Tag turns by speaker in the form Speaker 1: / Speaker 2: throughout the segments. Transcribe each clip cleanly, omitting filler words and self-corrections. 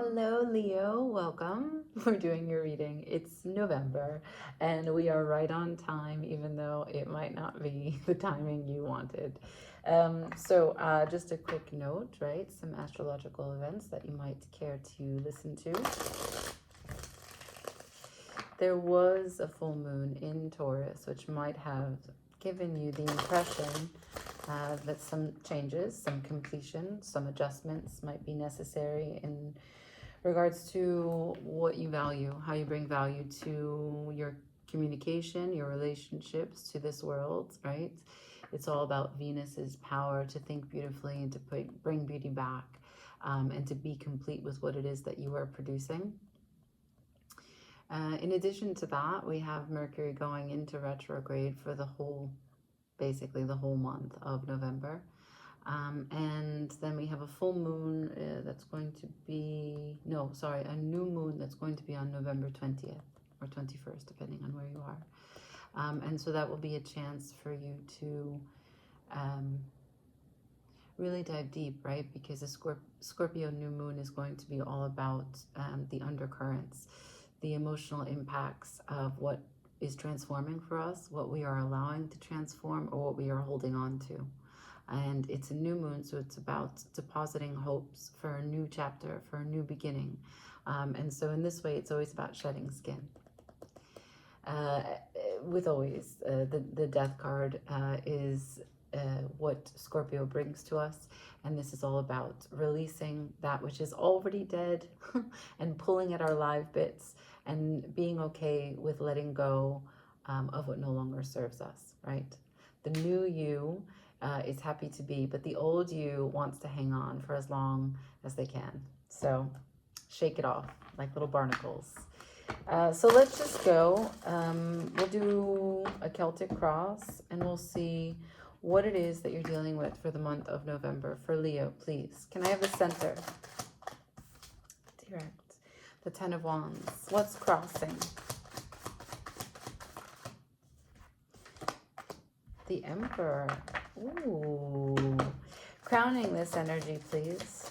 Speaker 1: Hello, Leo. Welcome. We're doing your reading. It's November, and we are right on time, even though it might not be the timing you wanted. Just a quick note, right? Some astrological events that you might care to listen to. There was a full moon in Taurus, which might have given you the impression that some changes, some completion, some adjustments might be necessary in regards to what you value, how you bring value to your communication, your relationships to this world, right? It's all about Venus's power to think beautifully and to bring beauty back, and to be complete with what it is that you are producing. In addition to that, we have Mercury going into retrograde for basically the whole month of November. And then we have a full moon that's going to be, a new moon that's going to be on November 20th or 21st, depending on where you are. And so that will be a chance for you to really dive deep, right? Because the Scorpio new moon is going to be all about the undercurrents, the emotional impacts of what is transforming for us, what we are allowing to transform, or what we are holding on to. And it's a new moon, so it's about depositing hopes for a new chapter, for a new beginning. And so in this way, it's always about shedding skin. With always, the death card is what Scorpio brings to us. And this is all about releasing that which is already dead and pulling at our live bits and being okay with letting go of what no longer serves us, right? The new you is happy to be, but the old you wants to hang on for as long as they can. So shake it off like little barnacles. So let's just go. We'll do a Celtic cross and we'll see what it is that you're dealing with for the month of November. For Leo, please. Can I have the center? Direct. The Ten of Wands. What's crossing? The Emperor. Ooh. Crowning this energy, please.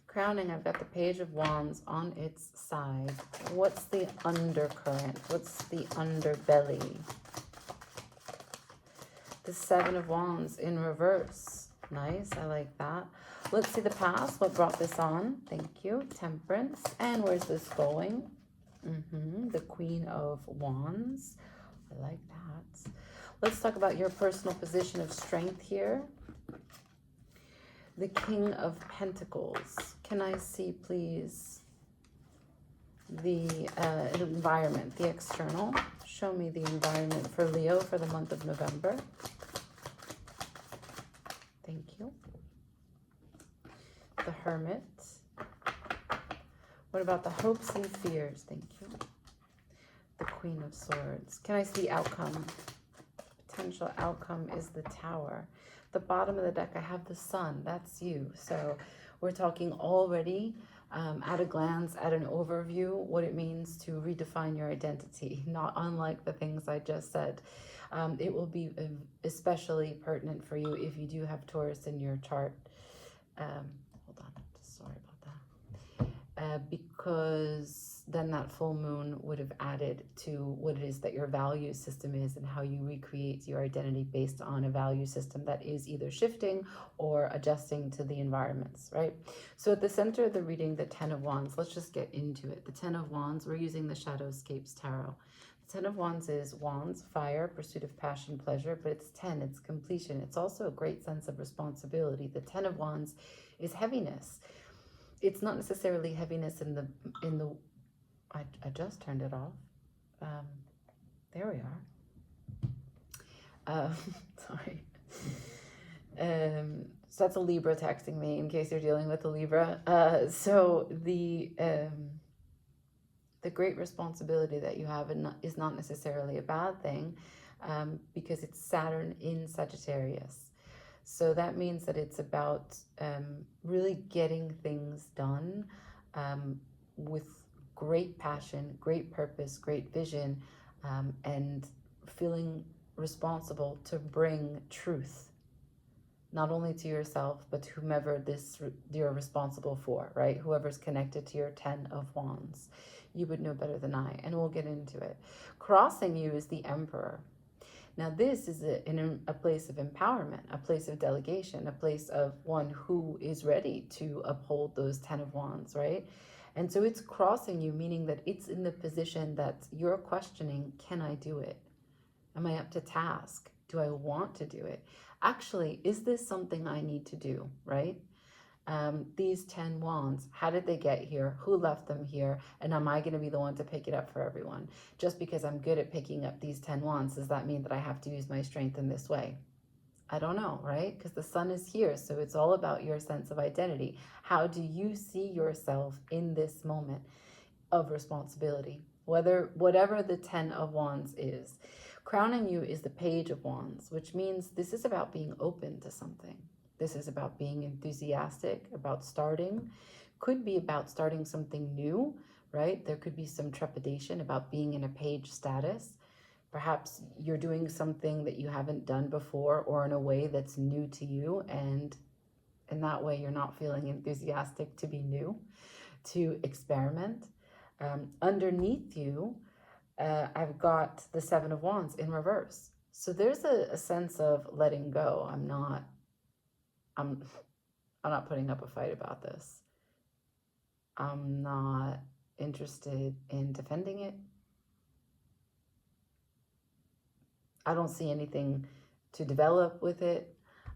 Speaker 1: Crowning, I've got the Page of Wands on its side. What's the undercurrent? What's the underbelly? The Seven of Wands in reverse. Nice, I like that. Let's see the past. What brought this on? Thank you. Temperance. And where's this going? The Queen of Wands. I like that. Let's talk about your personal position of strength here. The King of Pentacles. Can I see, please, the environment, the external? Show me the environment for Leo for the month of November. Thank you. The Hermit. What about the hopes and fears? Thank you. The Queen of Swords. Can I see outcome? Potential outcome is the Tower. The bottom of the deck, I have the Sun. That's you. So we're talking already at a glance, at an overview, what it means to redefine your identity, not unlike the things I just said. It will be especially pertinent for you if you do have Taurus in your chart. Hold on, just sorry about that. Because then that full moon would have added to what it is that your value system is and how you recreate your identity based on a value system that is either shifting or adjusting to the environments, right? So at the center of the reading, the Ten of Wands, let's just get into it. The Ten of Wands, we're using the Shadowscapes Tarot. The Ten of Wands is wands, fire, pursuit of passion, pleasure, but it's 10, it's completion. It's also a great sense of responsibility. The Ten of Wands is heaviness. It's not necessarily heaviness in the I just turned it off. There we are. Sorry. So that's a Libra texting me in case you're dealing with a Libra. So the great responsibility that you have is not necessarily a bad thing, because it's Saturn in Sagittarius. So that means that it's about really getting things done with great passion, great purpose, great vision, and feeling responsible to bring truth not only to yourself, but to whomever you're responsible for, right? Whoever's connected to your 10 of Wands. You would know better than I, and we'll get into it. Crossing you is the Emperor. Now, this is a place of empowerment, a place of delegation, a place of one who is ready to uphold those 10 of Wands, right? And so it's crossing you, meaning that it's in the position that you're questioning, can I do it? Am I up to task? Do I want to do it? Actually, is this something I need to do, right? These 10 wands, how did they get here? Who left them here? And am I going to be the one to pick it up for everyone? Just because I'm good at picking up these 10 wands, does that mean that I have to use my strength in this way? I don't know, right? Because the sun is here, so it's all about your sense of identity. How do you see yourself in this moment of responsibility? Whatever the 10 of wands is. Crowning you is the Page of Wands, which means this is about being open to something. This is about being enthusiastic, about starting. Could be about starting something new, right? There could be some trepidation about being in a page status. Perhaps you're doing something that you haven't done before or in a way that's new to you. And in that way, you're not feeling enthusiastic to be new, to experiment. Underneath you, I've got the Seven of Wands in reverse. So there's a sense of letting go. I'm not putting up a fight about this. I'm not interested in defending it. I don't see anything to develop with it.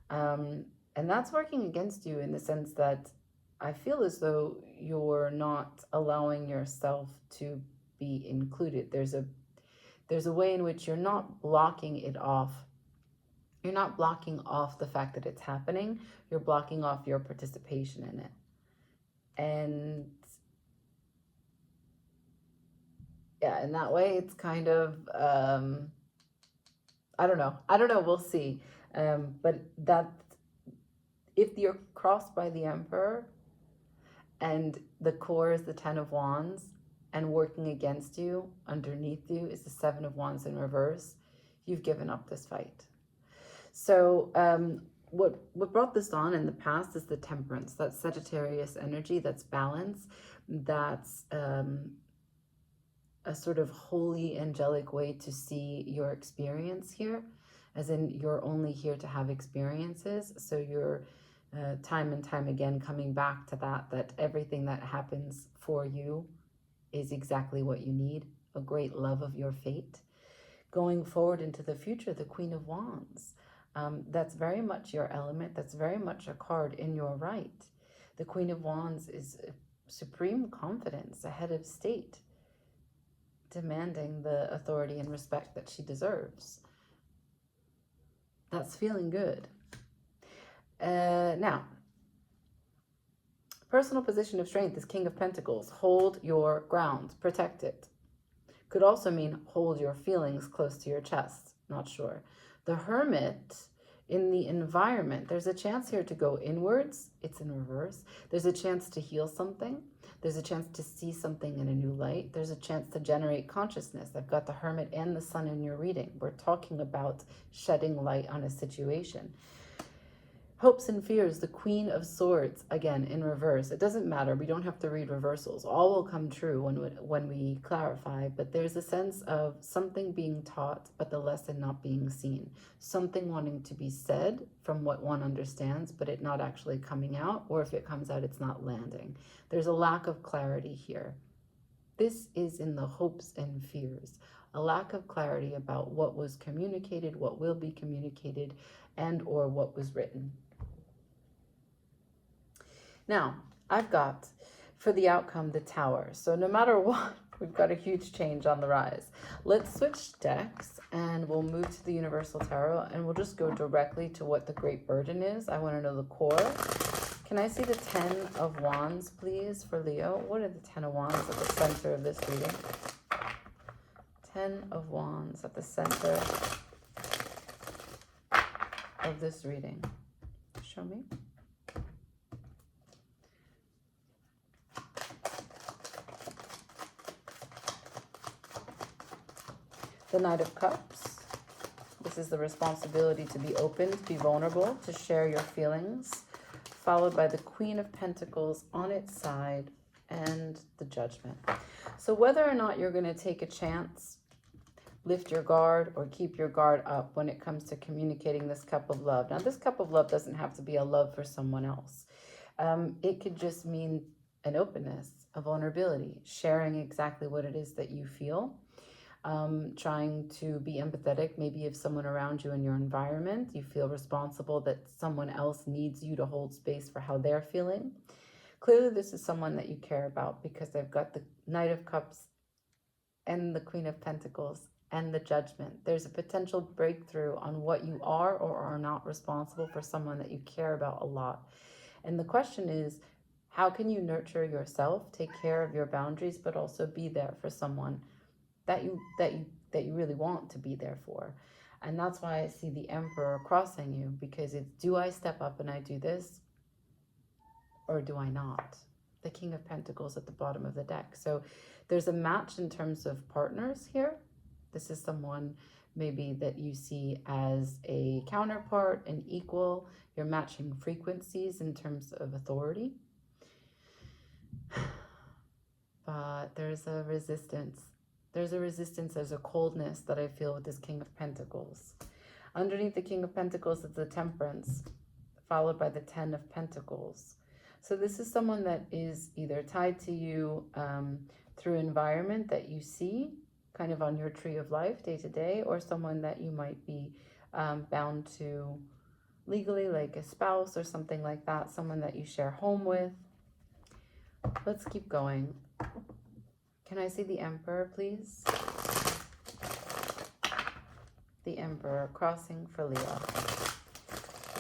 Speaker 1: And that's working against you in the sense that I feel as though you're not allowing yourself to be included. There's a way in which you're not blocking it off. You're not blocking off the fact that it's happening. You're blocking off your participation in it. And yeah, in that way, it's kind of, I don't know. We'll see. But that if you're crossed by the Emperor and the core is the 10 of Wands and working against you, underneath you is the 7 of Wands in reverse, you've given up this fight. So what brought this on in the past is the Temperance, that's Sagittarius energy, that's balance, that's a sort of holy angelic way to see your experience here, as in you're only here to have experiences. So you're time and time again coming back to that everything that happens for you is exactly what you need, a great love of your fate. Going forward into the future, the Queen of Wands. That's very much your element. That's very much a card in your right. The Queen of Wands is supreme confidence, a head of state, demanding the authority and respect that she deserves. That's feeling good. Now, personal position of strength is King of Pentacles. Hold your ground, protect it. Could also mean hold your feelings close to your chest. Not sure. The Hermit, in the environment, there's a chance here to go inwards. It's in reverse. There's a chance to heal something. There's a chance to see something in a new light. There's a chance to generate consciousness. I've got the Hermit and the Sun in your reading. We're talking about shedding light on a situation. Hopes and fears, the Queen of Swords, again, in reverse. It doesn't matter. We don't have to read reversals. All will come true when we clarify, but there's a sense of something being taught, but the lesson not being seen. Something wanting to be said from what one understands, but it not actually coming out, or if it comes out, it's not landing. There's a lack of clarity here. This is in the hopes and fears. A lack of clarity about what was communicated, what will be communicated, and or what was written. Now, I've got, for the outcome, the Tower. So no matter what, we've got a huge change on the rise. Let's switch decks, and we'll move to the Universal Tarot, and we'll just go directly to what the Great Burden is. I want to know the core. Can I see the 10 of Wands, please, for Leo? What are the 10 of Wands at the center of this reading? 10 of Wands at the center of this reading. Show me. The Knight of Cups, the This is the responsibility to be open, to be vulnerable, to share your feelings, followed by the Queen of Pentacles on its side and the Judgment. So whether or not you're going to take a chance, lift your guard, or keep your guard up when it comes to communicating this cup of love. Now, this cup of love doesn't have to be a love for someone else. It could just mean an openness, a vulnerability, sharing exactly what it is that you feel, trying to be empathetic. Maybe if someone around you in your environment, you feel responsible that someone else needs you to hold space for how they're feeling. Clearly, this is someone that you care about because they've got the Knight of Cups and the Queen of Pentacles and the Judgment. There's a potential breakthrough on what you are or are not responsible for someone that you care about a lot. And the question is, how can you nurture yourself, take care of your boundaries, but also be there for someone that you really want to be there for? And that's why I see the Emperor crossing you, because it's, do I step up and I do this, or do I not? The King of Pentacles at the bottom of the deck. So there's a match in terms of partners here. This is someone maybe that you see as a counterpart, an equal. You're matching frequencies in terms of authority. But there's a resistance. There's a resistance, there's a coldness that I feel with this King of Pentacles. Underneath the King of Pentacles is the Temperance, followed by the Ten of Pentacles. So this is someone that is either tied to you through environment that you see kind of on your tree of life day to day, or someone that you might be bound to legally, like a spouse or something like that, someone that you share home with. Let's keep going. Can I see the Emperor, please? The Emperor crossing for Leo.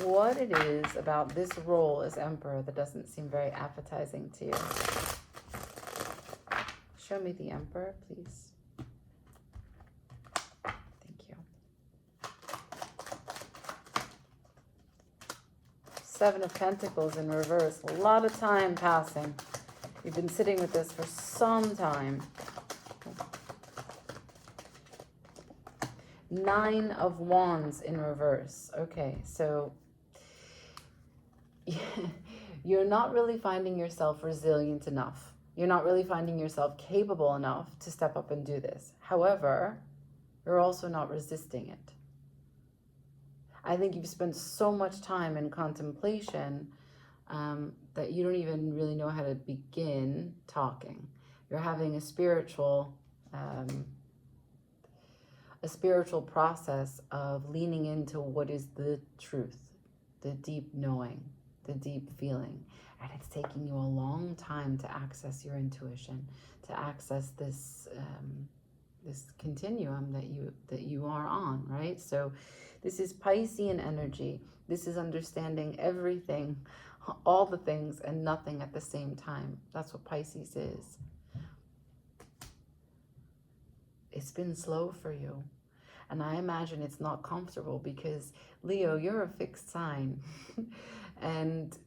Speaker 1: What it is about this role as Emperor that doesn't seem very appetizing to you? Show me the Emperor, please. Thank you. Seven of Pentacles in reverse. A lot of time passing. You've been sitting with this for some time. Nine of Wands in reverse. Okay, so you're not really finding yourself resilient enough. You're not really finding yourself capable enough to step up and do this. However, you're also not resisting it. I think you've spent so much time in contemplation that you don't even really know how to begin talking. You're having a spiritual process of leaning into what is the truth, the deep knowing, the deep feeling. And it's taking you a long time to access your intuition, to access this this continuum that you are on, right? So this is Piscean energy. This is understanding everything, all the things and nothing at the same time. That's what Pisces is. It's been slow for you. And I imagine it's not comfortable because, Leo, you're a fixed sign. And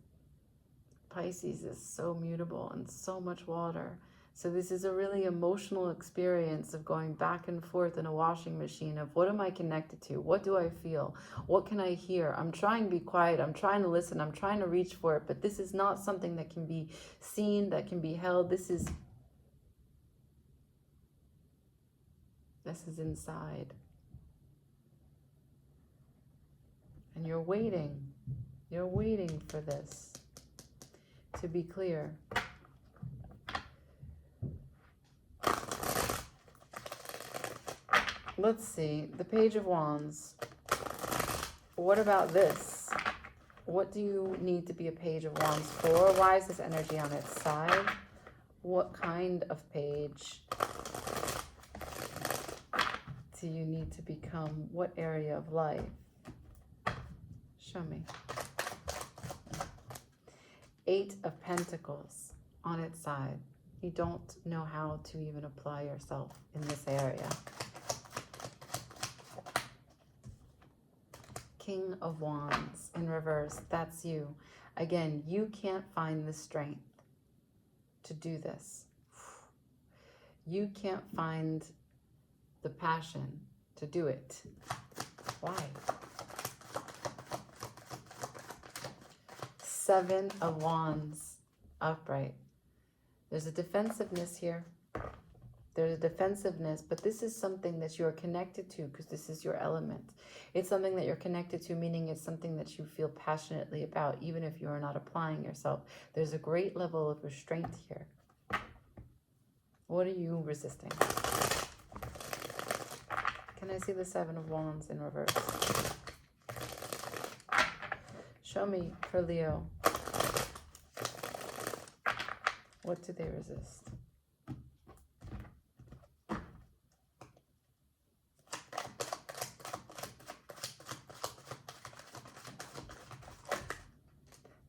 Speaker 1: Pisces is so mutable and so much water. So this is a really emotional experience of going back and forth in a washing machine of what am I connected to? What do I feel? What can I hear? I'm trying to be quiet. I'm trying to listen. I'm trying to reach for it. But this is not something that can be seen, that can be held. This is inside. And you're waiting. You're waiting for this to be clear. Let's see, the Page of Wands. What about this? What do you need to be a Page of Wands for? Why is this energy on its side? What kind of page do you need to become? What area of life? Show me. Eight of Pentacles on its side. You don't know how to even apply yourself in this area. King of Wands in reverse. That's you. Again, you can't find the strength to do this. You can't find the passion to do it. Why? Seven of Wands, upright. There's a defensiveness here. There's a defensiveness, but this is something that you are connected to because this is your element. It's something that you're connected to, meaning it's something that you feel passionately about, even if you are not applying yourself. There's a great level of restraint here. What are you resisting? Can I see the Seven of Wands in reverse? Show me for Leo. What do they resist?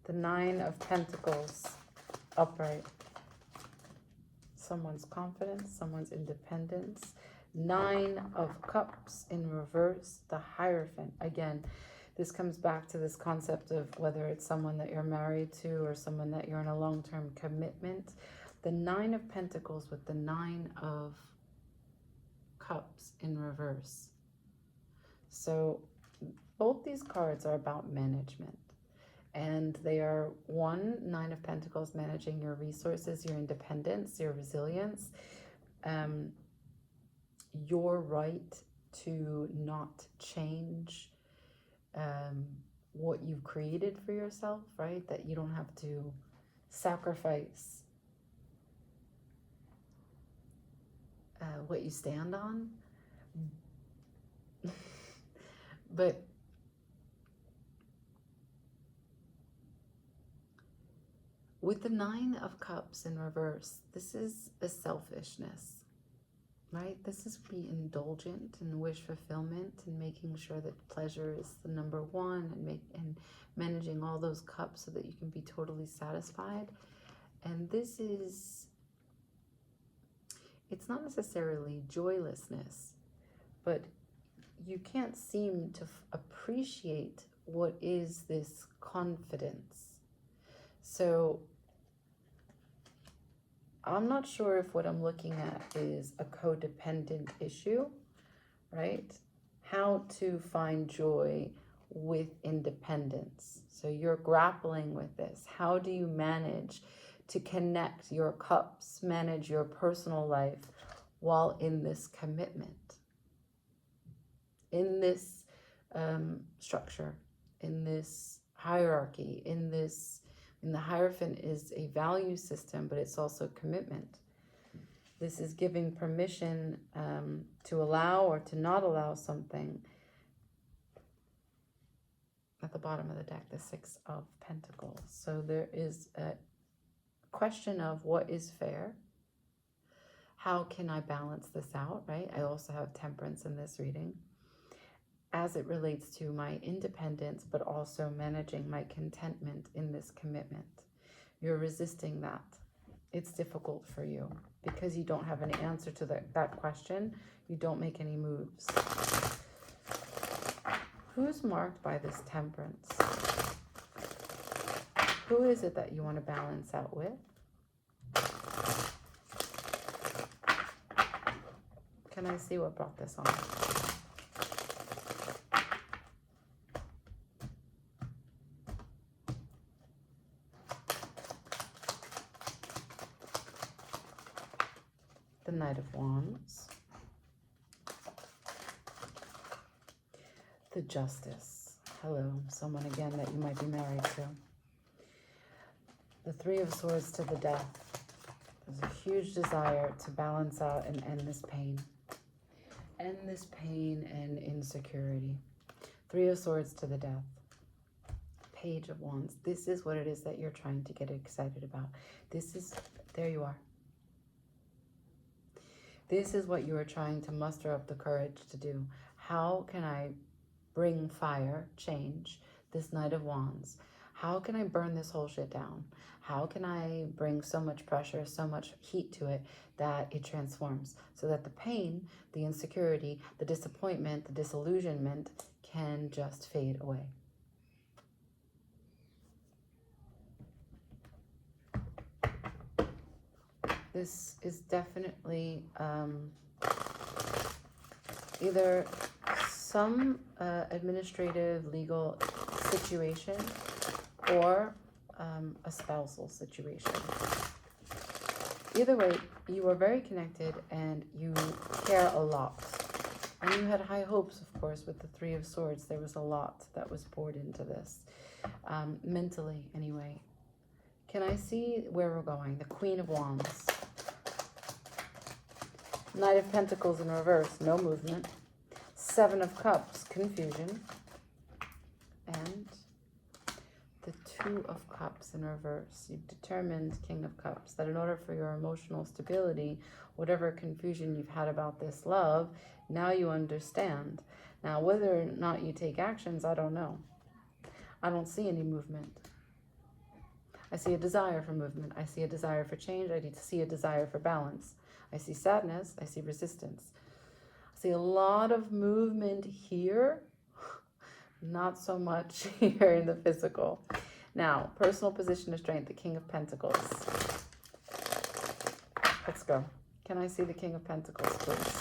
Speaker 1: The Nine of Pentacles, upright. Someone's confidence, someone's independence. Nine of Cups in reverse, the Hierophant. Again, this comes back to this concept of whether it's someone that you're married to or someone that you're in a long-term commitment. The Nine of Pentacles with the Nine of Cups in reverse. So both these cards are about management. And they are one, Nine of Pentacles, managing your resources, your independence, your resilience, your right to not change what you've created for yourself, right? That you don't have to sacrifice what you stand on. But with the Nine of Cups in reverse, this is a selfishness, right? This is being indulgent and wish fulfillment and making sure that pleasure is the number one and managing all those cups so that you can be totally satisfied. And this is, it's not necessarily joylessness, but you can't seem to appreciate what is this confidence. So I'm not sure if what I'm looking at is a codependent issue, right? How to find joy with independence. So you're grappling with this. How do you manage to connect your cups, manage your personal life while in this commitment, in this structure, in this hierarchy, in the Hierophant is a value system, but it's also commitment. This is giving permission to allow or to not allow something. At the bottom of the deck, the Six of Pentacles. So there is a question of what is fair? How can I balance this out, right? I also have Temperance in this reading, as it relates to my independence, but also managing my contentment in this commitment. You're resisting that. It's difficult for you because you don't have an answer to that question. You don't make any moves. Who's marked by this Temperance? Who is it that you want to balance out with? Can I see what brought this on? The Knight of Wands, the Justice. Hello, someone again that you might be married to. The Three of Swords to the Death. There's a huge desire to balance out and end this pain. End this pain and insecurity. Three of Swords to the Death. Page of Wands. This is what it is that you're trying to get excited about. This is, there you are. This is what you are trying to muster up the courage to do. How can I bring fire, change, this Knight of Wands? How can I burn this whole shit down? How can I bring so much pressure, so much heat to it that it transforms so that the pain, the insecurity, the disappointment, the disillusionment can just fade away? This is definitely either some administrative legal situation or a spousal situation. Either way, you are very connected and you care a lot. And you had high hopes, of course, with the Three of Swords. There was a lot that was poured into this, mentally anyway. Can I see where we're going? The Queen of Wands. Knight of Pentacles in reverse, no movement. Seven of Cups, confusion. And the Two of Cups in reverse. You've determined, King of Cups, that in order for your emotional stability, whatever confusion you've had about this love, now you understand. Now, whether or not you take actions, I don't know. I don't see any movement. I see a desire for movement. I see a desire for change. I see a desire for balance. I see sadness. I see resistance. I see a lot of movement here. Not so much here in the physical. Now, personal position of strength, the King of Pentacles. Let's go. Can I see the King of Pentacles, please?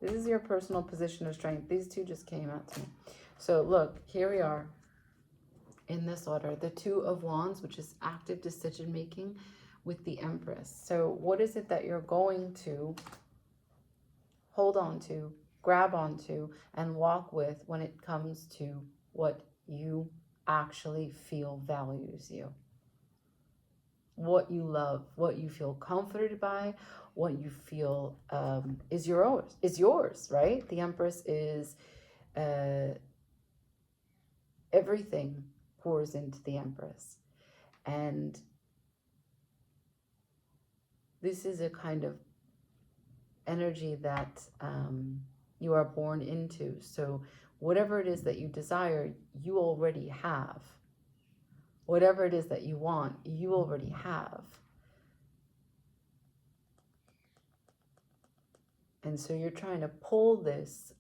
Speaker 1: This is your personal position of strength. These two just came out to me. So look, here we are in this order. The Two of Wands, which is active decision making, with the Empress. So what is it that you're going to hold on to, grab onto, and walk with when it comes to what you actually feel values you? What you love, what you feel comforted by, what you feel is yours, right? The Empress is everything pours into the Empress. And this is a kind of energy that you are born into. So whatever it is that you desire, you already have. Whatever it is that you want, you already have. And so you're trying to pull this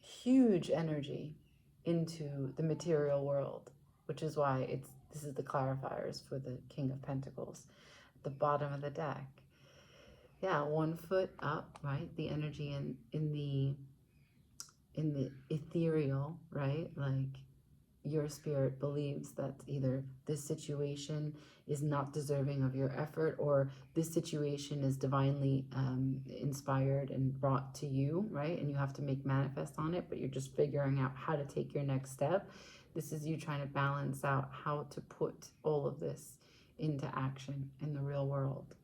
Speaker 1: huge energy into the material world, which is why this is the clarifiers for the King of Pentacles, at the bottom of the deck. Yeah, 1 foot up, right? The energy in the ethereal, right? Like your spirit believes that either this situation is not deserving of your effort, or this situation is divinely inspired and brought to you, right? And you have to make manifest on it, but you're just figuring out how to take your next step. This is you trying to balance out how to put all of this into action in the real world.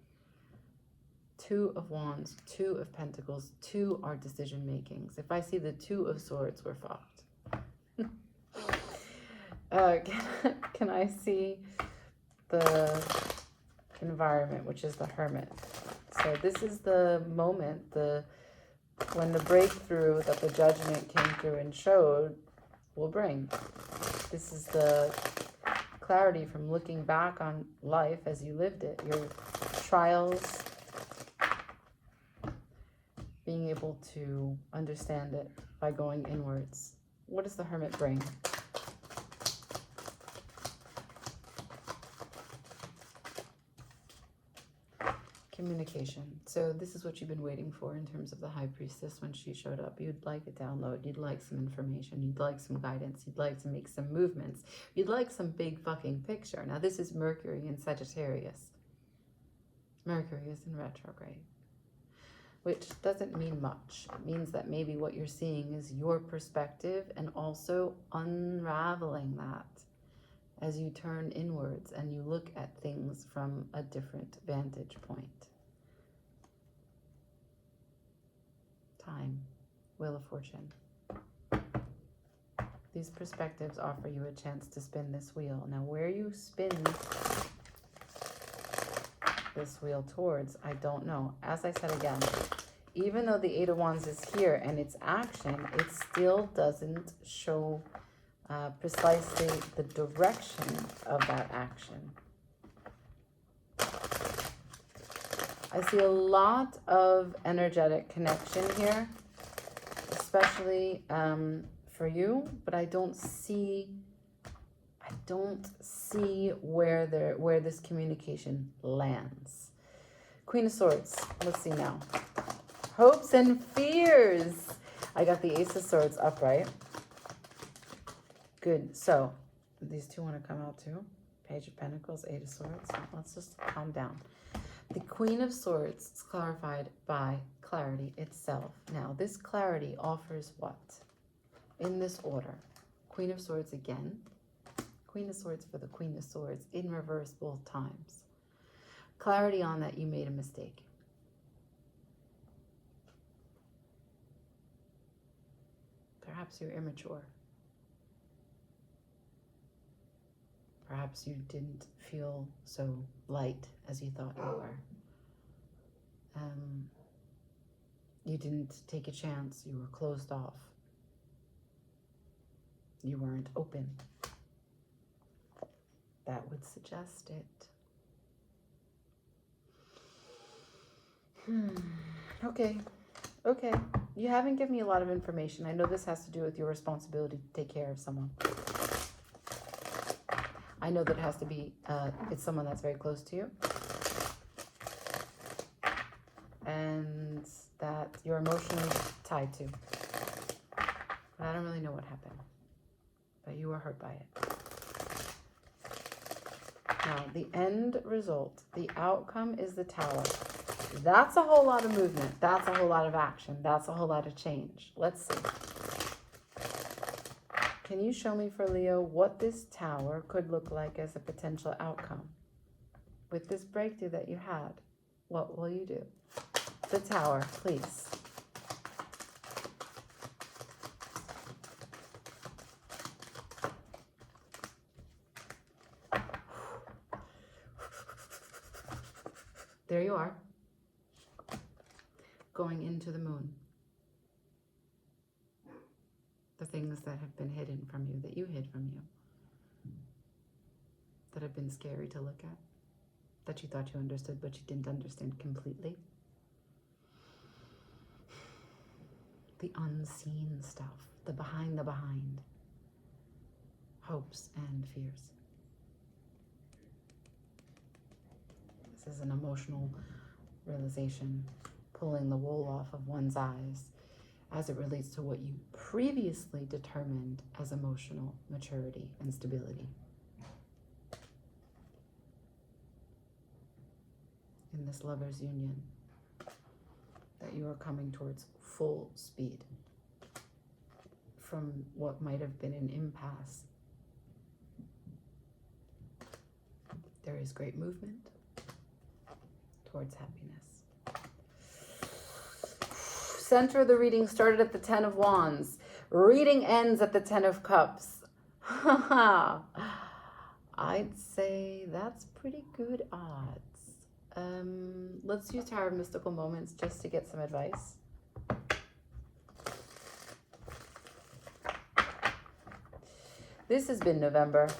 Speaker 1: Two of Wands, Two of Pentacles, two are decision makings. If I see the Two of Swords, we're fucked. Can I see the environment, which is the Hermit? So this is the moment, when the breakthrough that the Judgment came through and showed will bring. This is the clarity from looking back on life as you lived it, your trials, being able to understand it by going inwards. What does the Hermit bring? Communication. So this is what you've been waiting for in terms of the High Priestess when she showed up. You'd like a download. You'd like some information. You'd like some guidance. You'd like to make some movements. You'd like some big fucking picture. Now this is Mercury in Sagittarius. Mercury is in retrograde, which doesn't mean much. It means that maybe what you're seeing is your perspective, and also unraveling that as you turn inwards and you look at things from a different vantage point. Time, Wheel of Fortune. These perspectives offer you a chance to spin this wheel. Now, where you spin this wheel towards, I don't know. As I said again, even though the Eight of Wands is here and it's action, it still doesn't show precisely the direction of that action. I see a lot of energetic connection here, especially for you, but I don't see where this communication lands. Queen of Swords. Let's see now. hopes and fears. I got the Ace of Swords upright. Good. So these two want to come out too. Page of Pentacles, Eight of Swords. Let's just calm down. The Queen of Swords is clarified by clarity itself. Now, this clarity offers what? In this order. Queen of Swords again. Queen of Swords for the Queen of Swords in reverse both times. Clarity on that you made a mistake. Perhaps you're immature. Perhaps you didn't feel so light as you thought you were. You didn't take a chance. You were closed off. You weren't open. That would suggest it. Okay. Okay. You haven't given me a lot of information. I know this has to do with your responsibility to take care of someone. I know that it has to be, it's someone that's very close to you. And that you're emotionally tied to. But I don't really know what happened. But you were hurt by it. Now, the end result, the outcome is the Tower. That's a whole lot of movement. That's a whole lot of action. That's a whole lot of change. Let's see. Can you show me for Leo what this Tower could look like as a potential outcome? With this breakthrough that you had, what will you do? The Tower, please. There you are. Going into the moon. The things that have been hidden from you, that you hid from you. That have been scary to look at. That you thought you understood, but you didn't understand completely. The unseen stuff. The behind the behind. Hopes and fears. This is an emotional realization. Pulling the wool off of one's eyes as it relates to what you previously determined as emotional maturity and stability. In this lover's union, that you are coming towards full speed from what might have been an impasse. There is great movement towards happiness. Center of the reading started at the Ten of Wands. Reading ends at the Ten of Cups. I'd say that's pretty good odds. Let's use Tower of Mystical Moments just to get some advice. This has been November.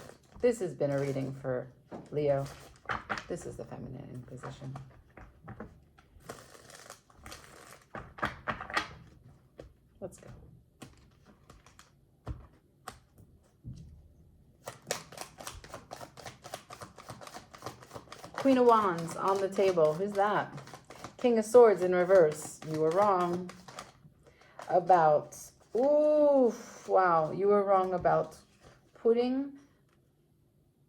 Speaker 1: This has been a reading for Leo. This is the Feminine Inquisition. Let's go. Queen of Wands on the table. Who's that? King of Swords in reverse. You were wrong about... Ooh, wow. You were wrong about putting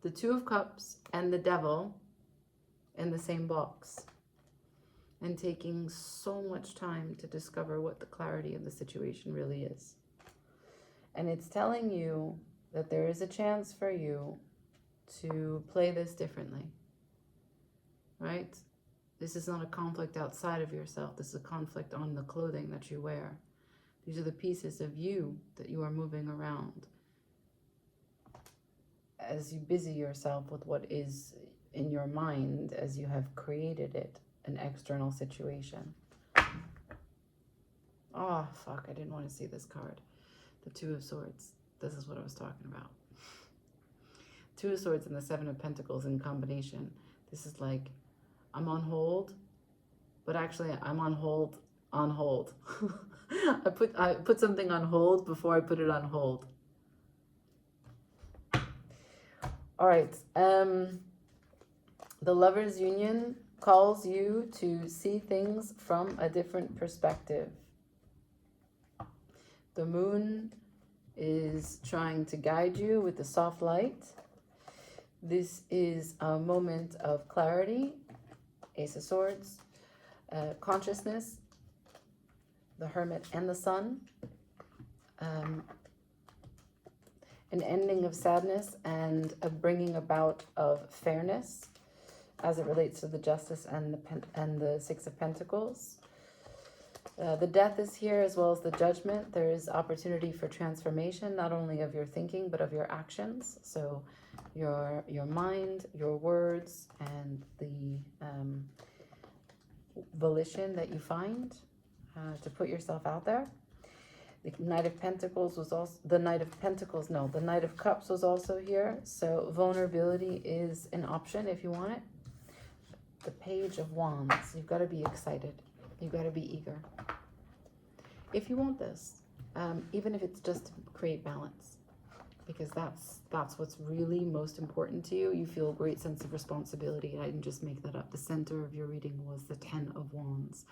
Speaker 1: the Two of Cups and the Devil in the same box. And taking so much time to discover what the clarity of the situation really is. And it's telling you that there is a chance for you to play this differently. Right? This is not a conflict outside of yourself. This is a conflict on the clothing that you wear. These are the pieces of you that you are moving around as you busy yourself with what is in your mind as you have created it. An external situation. Oh, fuck. I didn't want to see this card. The Two of Swords. This is what I was talking about. Two of Swords and the Seven of Pentacles in combination. This is like, I'm on hold, but actually I'm on hold. I put something on hold before I put it on hold. All right. The Lover's Union calls you to see things from a different perspective. The moon is trying to guide you with the soft light. This is a moment of clarity, Ace of Swords, consciousness, the Hermit and the Sun, an ending of sadness and a bringing about of fairness as it relates to the Justice and the Six of Pentacles. The Death is here, as well as the Judgment. There is opportunity for transformation, not only of your thinking, but of your actions. So your mind, your words, and the volition that you find to put yourself out there. The Knight of Pentacles was also, the Knight of Cups was also here. So vulnerability is an option if you want it. The Page of Wands, you've got to be excited. You've got to be eager. If you want this, even if it's just to create balance, because that's what's really most important to you. You feel a great sense of responsibility. I didn't just make that up. The center of your reading was the Ten of Wands.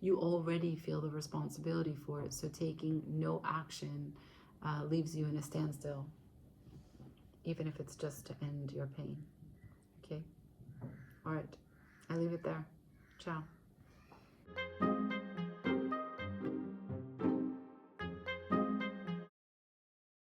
Speaker 1: You already feel the responsibility for it. So taking no action leaves you in a standstill, even if it's just to end your pain. Okay? All right. I leave it there. Ciao.